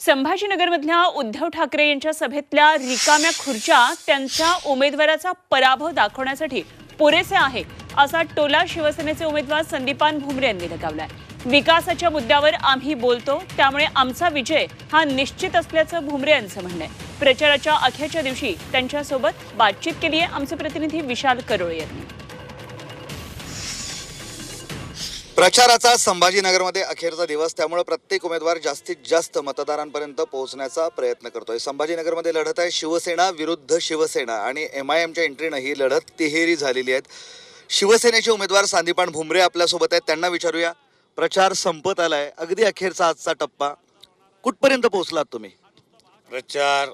संभाजीनगरमधल्या उद्धव ठाकरे यांच्या सभेतल्या रिकाम्या खुर्च्या त्यांच्या उमेदवाराचा पराभव दाखवण्यासाठी पुरेसे आहे असा टोला शिवसेनेचे उमेदवार संदीपान भुमरे यांनी लगावलाय। विकासाच्या मुद्द्यावर आम्ही बोलतो, त्यामुळे आमचा विजय हा निश्चित असल्याचं भुमरे यांचं म्हणणं आहे। प्रचाराच्या अखेरच्या दिवशी त्यांच्यासोबत बातचीत केली आहे आमचे प्रतिनिधी विशाल करोळे यांनी। प्रचाराचा संभाजीनगरमध्ये अखेरचा दिवस, त्यामुळे प्रत्येक उमेदवार जास्तीत जास्त मतदारांपर्यंत पोहोचण्याचा प्रयत्न करतोय। संभाजीनगरमध्ये लढत आहे शिवसेना विरुद्ध शिवसेना आणि MIMच्या एंट्रीनं ही लढत तिहेरी झालेली आहे। शिवसेनेचे उमेदवार संदीपान भुमरे आपल्यासोबत आहेत, त्यांना विचारूया। प्रचार संपत आलाय, अगदी अखेरचा आजचा टप्पा, कुठपर्यंत पोहोचलात तुम्ही? प्रचार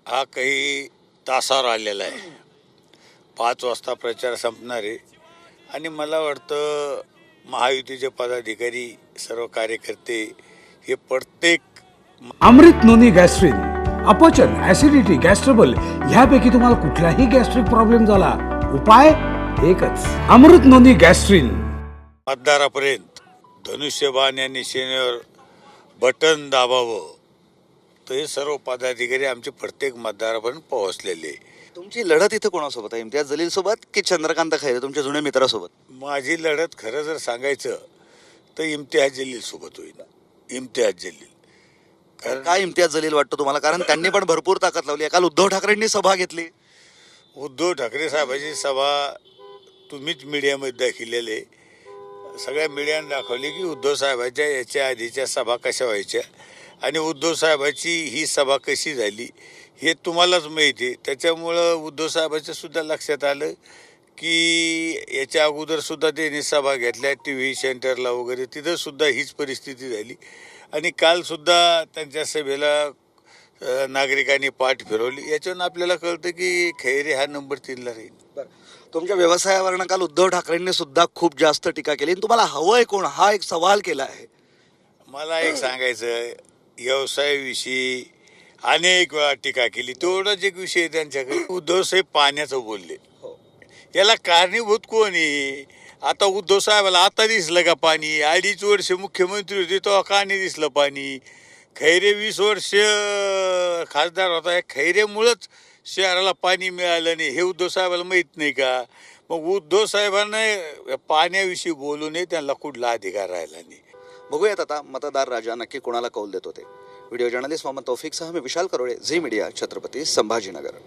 हा काही तासावर आलेला आहे। 5 वाजता प्रचार संपणार आहे आणि मला वाटतं महायुतीचे पदाधिकारी सर्व कार्यकर्ते हे प्रत्येक अमृत नोनी गॅस्ट्रिन, अपचन, ऍसिडिटी, गॅस्ट्रबल ह्यापैकी तुम्हाला कुठलाही गॅस्ट्रिक प्रॉब्लेम झाला, उपाय एकच, अमृत नोनी गॅस्ट्रिन। मतदारापर्यंत धनुष्यबाण यांनी निशाणीवर बटन दाबावं, तर हे सर्व पदाधिकारी आमचे प्रत्येक मतदारापर्यंत पोहोचलेले। तुमची लढत इथं कोणासोबत आहे? इम्तियाज जलील सोबत की चंद्रकांत खैरे तुमच्या जुन्या मित्रासोबत? माझी लढत खरं जर सांगायचं तर इम्तियाज जलील सोबत होईल। इम्तियाज जलील कारण काय इम्तियाज जलील वाटतं तुम्हाला? कारण त्यांनी पण भरपूर ताकद लावली। काल उद्धव ठाकरेंनी सभा घेतली। उद्धव ठाकरे साहेबांची सभा तुम्हीच मीडियामध्ये दाखवलेले, सगळ्या मीडियाने दाखवली की उद्धव साहेबांच्या याच्या आधीच्या सभा कशा व्हायच्या आणि उद्धव साहेबांची ही सभा कशी झाली हे तुम्हालाच माहिती आहे। त्याच्यामुळं उद्धव साहेबांच्या सुद्धा लक्षात आलं की याच्या अगोदर सुद्धा त्यांनी सभा घेतल्या TV सेंटरला वगैरे, तिथं सुद्धा हीच परिस्थिती झाली आणि काल सुद्धा त्यांच्या सभेला नागरिकांनी पाठ फिरवली। याच्यावरून आपल्याला कळतं की खैरे हा नंबर 3ला राहील। तुमच्या व्यवसायावरनं काल उद्धव ठाकरेंनी सुद्धा खूप जास्त टीका केली। तुम्हाला हवंय कोण, हा एक सवाल केला आहे। मला एक सांगायचं, व्यवसायाविषयी अनेक वेळा टीका केली, तेवढाच एक विषय त्यांच्याकडे उद्धव साहेब पाण्याचं बोलले। याला कारणीभूत कोण आहे? आता उद्धव साहेबाला आता दिसलं का पाणी? 2.5 वर्ष मुख्यमंत्री होते तेव्हा का नाही दिसलं पाणी? खैरे 20 वर्ष खासदार होता, खैरेमुळंच शहराला पाणी मिळालं नाही हे उद्धव साहेबाला माहीत नाही का? मग उद्धव साहेबांना पाण्याविषयी बोलू नये, त्यांना कुठला अधिकार राहिला नाही। बघूयात आता मतदार राजा नक्की कोणाला कौल देत होते। व्हिडिओ जर्नलिस्ट मोहम्मद तौफिकसह मी विशाल करोळे, झी मीडिया, छत्रपती संभाजीनगर।